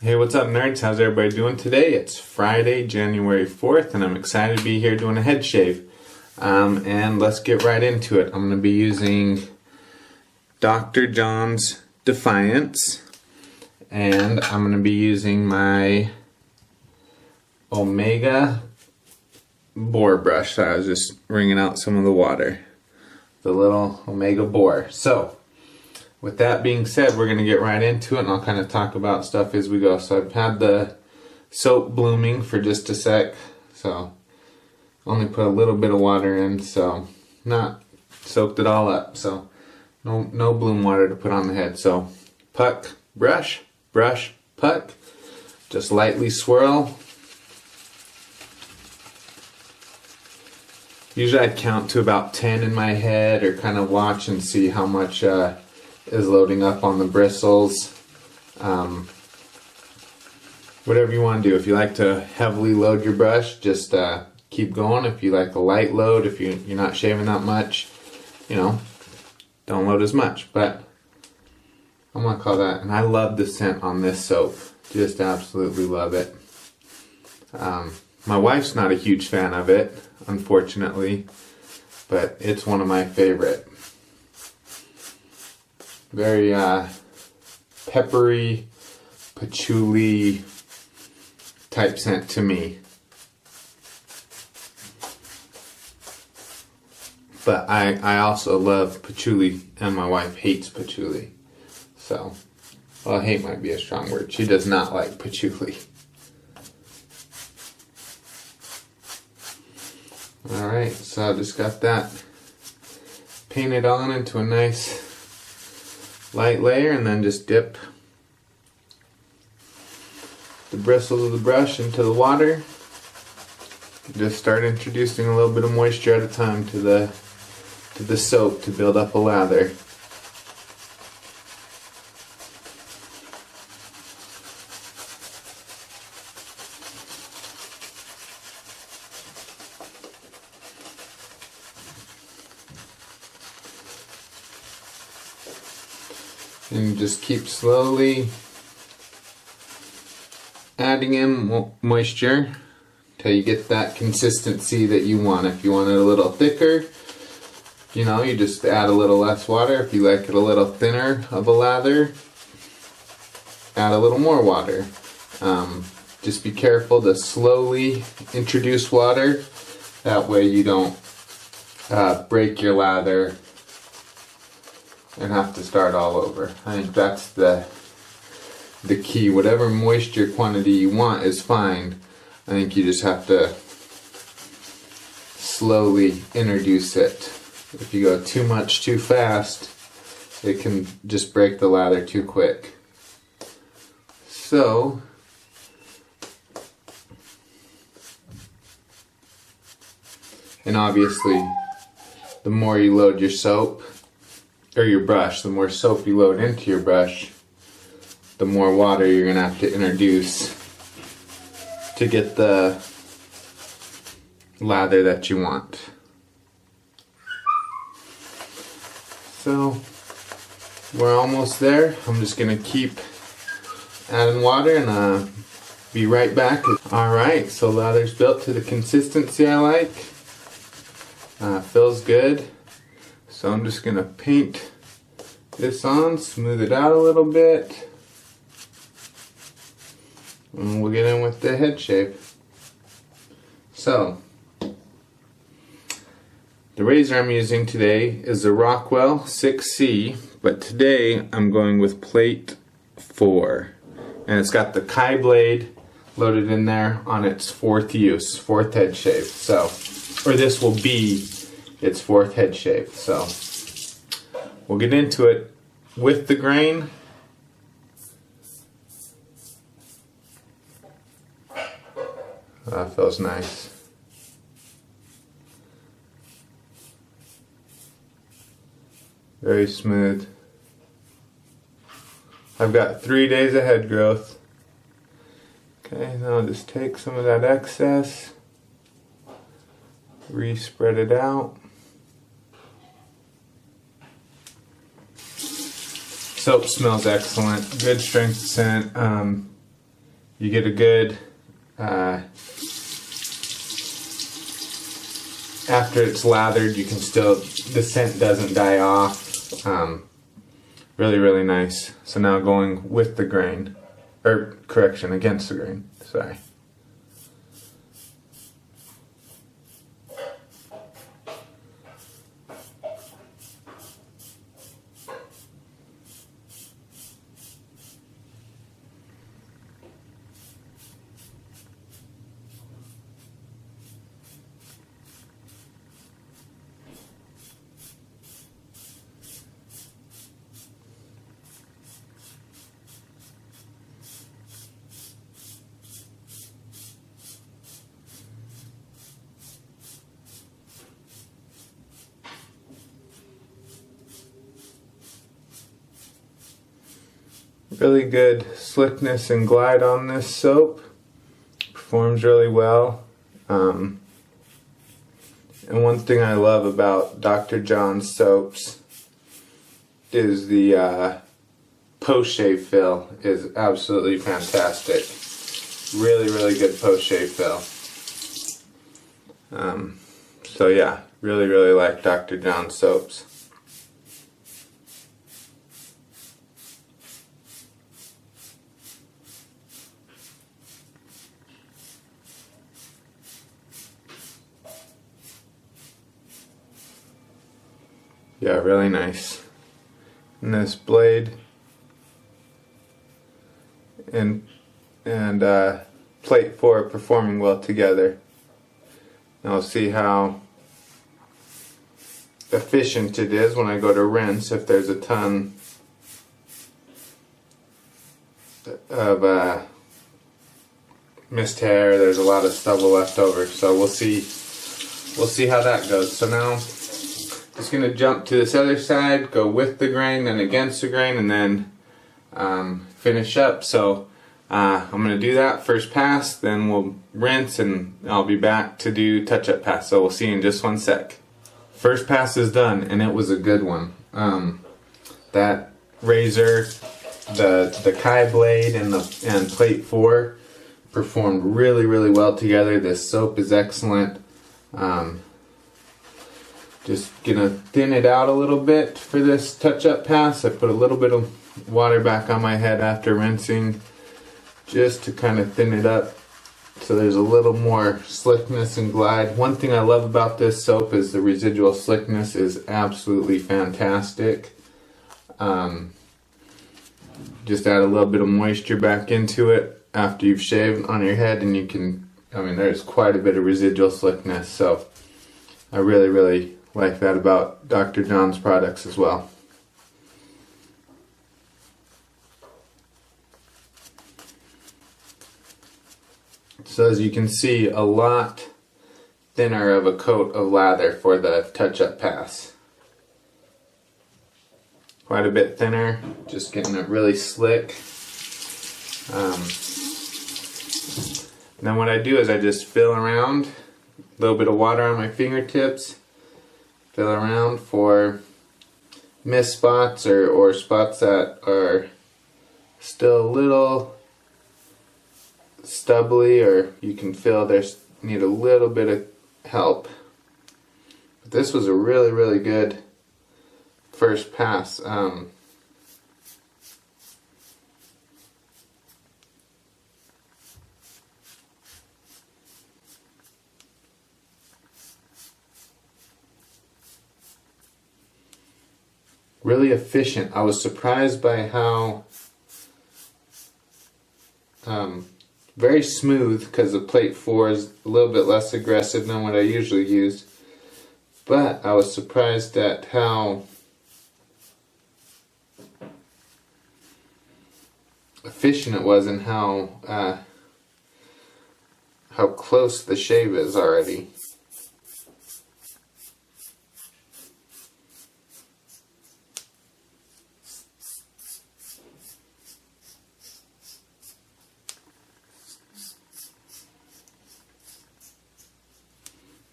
Hey, what's up, nerds? How's everybody doing today? It's Friday, January 4th, and I'm excited to be here doing a head shave. And let's get right into it. I'm going to be using Dr. John's Defiance, and I'm going to be using my Omega Boar brush. So I was just wringing out some of the water. The little Omega Boar. So, with that being said, we're going to get right into it, and I'll kind of talk about stuff as we go. So I've had the soap blooming for just a sec, so only put a little bit of water in, so not soaked it all up. So no bloom water to put on the head. So puck, brush, brush, puck. Just lightly swirl. Usually I'd count to about 10 in my head, or kind of watch and see how much is loading up on the bristles. Whatever you want to do. If you like to heavily load your brush, just keep going. If you like a light load, if you're not shaving that much, don't load as much. But I'm gonna call that. And I love the scent on this soap. Just absolutely love it. My wife's not a huge fan of it, unfortunately, but it's one of my favorite. Very peppery, patchouli type scent to me. But I also love patchouli, and my wife hates patchouli. So, well, hate might be a strong word. She does not like patchouli. Alright, so I just got that painted on into a nice light layer, and then just dip the bristles of the brush into the water. Just start introducing a little bit of moisture at a time to the soap to build up a lather. And just keep slowly adding in moisture until you get that consistency that you want. If you want it a little thicker, you just add a little less water. If you like it a little thinner of a lather, add a little more water. Just be careful to slowly introduce water. That way you don't break your lather and have to start all over. I think that's the key. Whatever moisture quantity you want is fine. I think you just have to slowly introduce it. If you go too much too fast, it can just break the lather too quick. So, and obviously, the more you load your soap, or your brush, the more soap you load into your brush, the more water you're going to have to introduce to get the lather that you want. So, we're almost there. I'm just going to keep adding water and be right back. Alright, so lather's built to the consistency I like. Feels good. So I'm just going to paint this on, smooth it out a little bit, and we'll get in with the head shave. So, the razor I'm using today is a Rockwell 6C, but today I'm going with plate 4. And it's got the Kai blade loaded in there on its fourth head shave. So, or this will be its fourth head shave. So, we'll get into it with the grain. That feels nice. Very smooth. I've got 3 days of head growth. Okay, now I'll just take some of that excess, re-spread it out. Soap smells excellent. Good strength scent. you get a good, after it's lathered, you can still, the scent doesn't die off. Really, really nice. So now going with the grain, or correction, against the grain, sorry. Really good slickness and glide on this soap. Performs really well. And one thing I love about Dr. John's soaps is the post-shave fill is absolutely fantastic. Really, really good post-shave fill. So yeah, really, really like Dr. John's soaps. Yeah, really nice. And this blade and plate 4 performing well together. Now we'll see how efficient it is when I go to rinse. If there's a ton of missed hair, there's a lot of stubble left over. So we'll see how that goes. So now just going to jump to this other side, go with the grain, then against the grain, and then finish up. So I'm going to do that first pass, then we'll rinse, and I'll be back to do touch-up pass. So we'll see you in just one sec. First pass is done, and it was a good one. That razor, the Kai blade, and plate 4 performed really, really well together. This soap is excellent. Just gonna thin it out a little bit for this touch-up pass. I put a little bit of water back on my head after rinsing, just to kind of thin it up so there's a little more slickness and glide. One thing I love about this soap is the residual slickness is absolutely fantastic. Just add a little bit of moisture back into it after you've shaved on your head, and you can, I mean, there's quite a bit of residual slickness. So I really, really like that about Dr. John's products as well. So as you can see, a lot thinner of a coat of lather for the touch-up pass. Quite a bit thinner, just getting it really slick. Then what I do is I just fill around, a little bit of water on my fingertips, fill around for missed spots or spots that are still a little stubbly, or you can feel there's need a little bit of help. But this was a really, really good first pass. Really efficient. I was surprised by how very smooth, because the plate 4 is a little bit less aggressive than what I usually use. But I was surprised at how efficient it was, and how close the shave is already.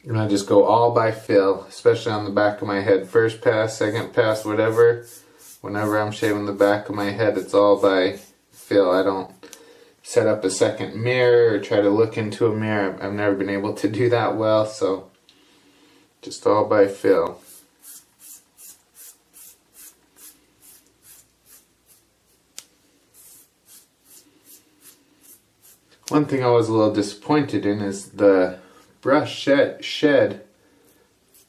And I just go all by fill, especially on the back of my head. First pass, second pass, whatever. Whenever I'm shaving the back of my head, it's all by fill. I don't set up a second mirror or try to look into a mirror. I've never been able to do that well, so just all by feel. One thing I was a little disappointed in is the brush shed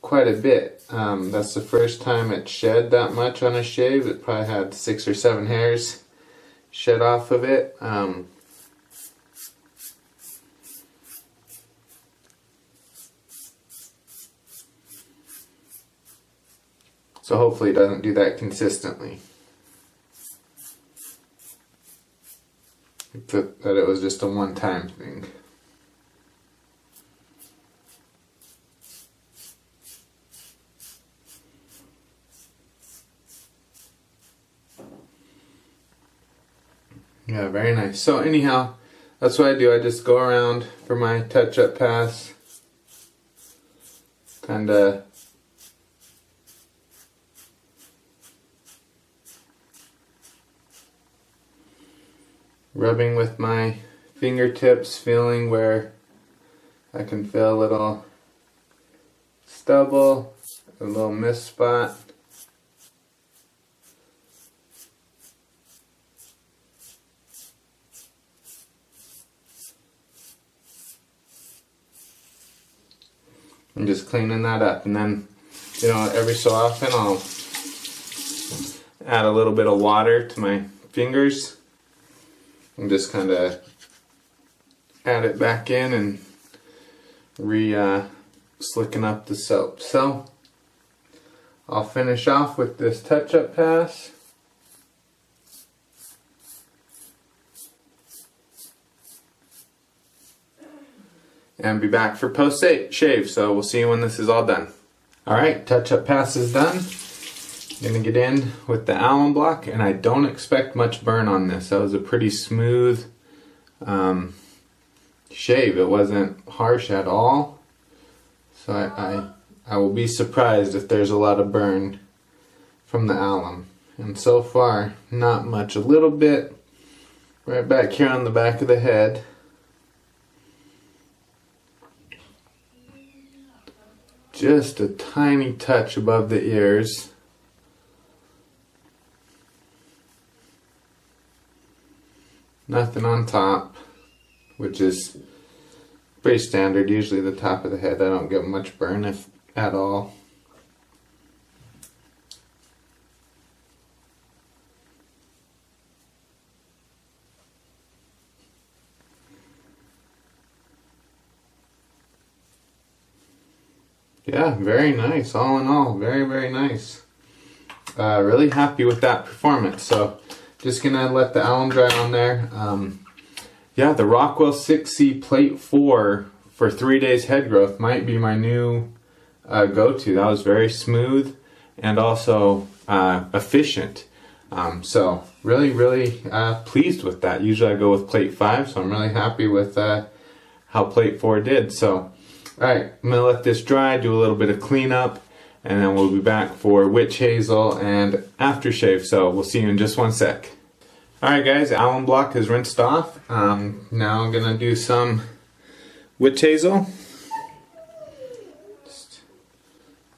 quite a bit. That's the first time it shed that much on a shave. It probably had 6 or 7 hairs shed off of it. So hopefully it doesn't do that consistently. That it was just a one-time thing. Yeah, very nice. So anyhow, that's what I do. I just go around for my touch-up pass. Kinda rubbing with my fingertips, feeling where I can feel a little stubble, a little mist spot. I'm just cleaning that up, and then, you know, every so often I'll add a little bit of water to my fingers and just kind of add it back in and slicken up the soap. So I'll finish off with this touch-up pass. And be back for post-shave, so we'll see you when this is all done. Alright, touch-up pass is done. I'm gonna get in with the alum block, and I don't expect much burn on this. That was a pretty smooth shave. It wasn't harsh at all. So I will be surprised if there's a lot of burn from the alum. And so far, not much. A little bit right back here on the back of the head. Just a tiny touch above the ears. Nothing on top, which is pretty standard. Usually the top of the head, I don't get much burn, if at all. Yeah, very nice. All in all, very, very nice. Really happy with that performance. So just gonna let the alum dry on there. Yeah, the Rockwell 6C Plate 4 for 3 days head growth might be my new go-to. That was very smooth and also efficient. So really, really pleased with that. Usually I go with Plate 5, so I'm really happy with how Plate 4 did. So, alright, I'm gonna let this dry, do a little bit of cleanup, and then we'll be back for witch hazel and aftershave. So we'll see you in just one sec. Alright guys, alum block is rinsed off. Now I'm gonna do some witch hazel. Just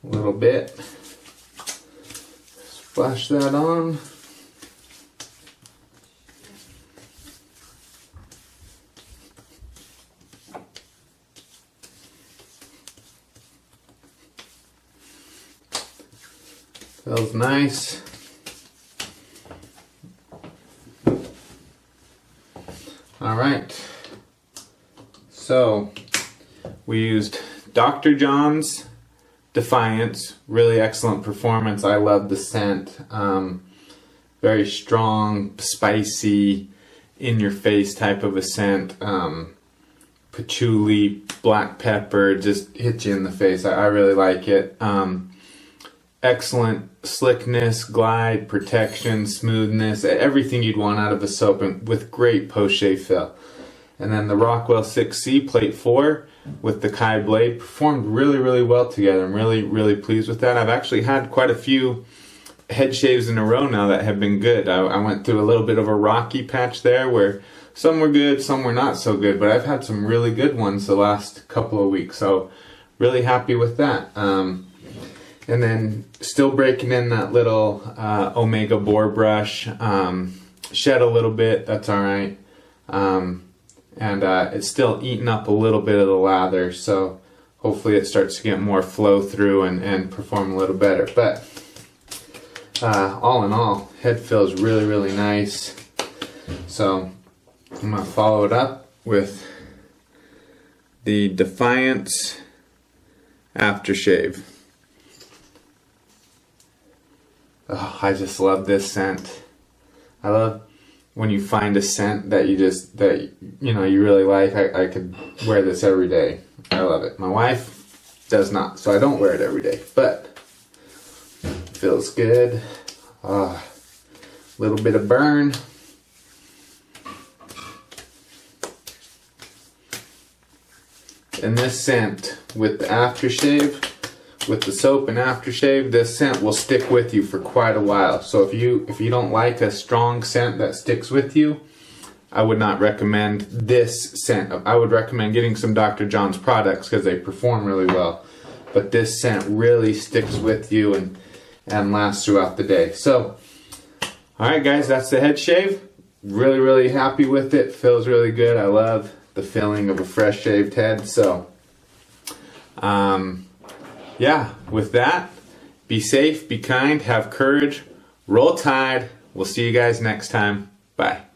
a little bit. Splash that on. Feels nice. Alright, so we used Dr. John's Defiance, really excellent performance. I love the scent. Very strong, spicy, in-your-face type of a scent. Patchouli, black pepper, just hits you in the face. I really like it. Excellent slickness, glide, protection, smoothness, everything you'd want out of a soap, and with great post-shave fill. And then the Rockwell 6C Plate 4 with the Kai blade performed really, really well together. I'm really, really pleased with that. I've actually had quite a few head shaves in a row now that have been good. I went through a little bit of a rocky patch there where Some were good, some were not so good, but I've had some really good ones the last couple of weeks, so really happy with that. And then still breaking in that little Omega Boar brush. Shed a little bit, that's alright. And it's still eating up a little bit of the lather, so hopefully it starts to get more flow through and perform a little better. But all in all, head feels really, really nice. So I'm going to follow it up with the Defiance aftershave. Oh, I just love this scent. I love when you find a scent that you really like. I could wear this every day. I love it. My wife does not, so I don't wear it every day, but it feels good. Little bit of burn. And this scent with the aftershave, with the soap and aftershave, this scent will stick with you for quite a while. So if you don't like a strong scent that sticks with you, I would not recommend this scent. I would recommend getting some Dr. John's products because they perform really well. But this scent really sticks with you and lasts throughout the day. So, alright guys, that's the head shave. Really, really happy with it. Feels really good. I love the feeling of a fresh shaved head. So, yeah, with that, be safe, be kind, have courage, roll tide. We'll see you guys next time. Bye.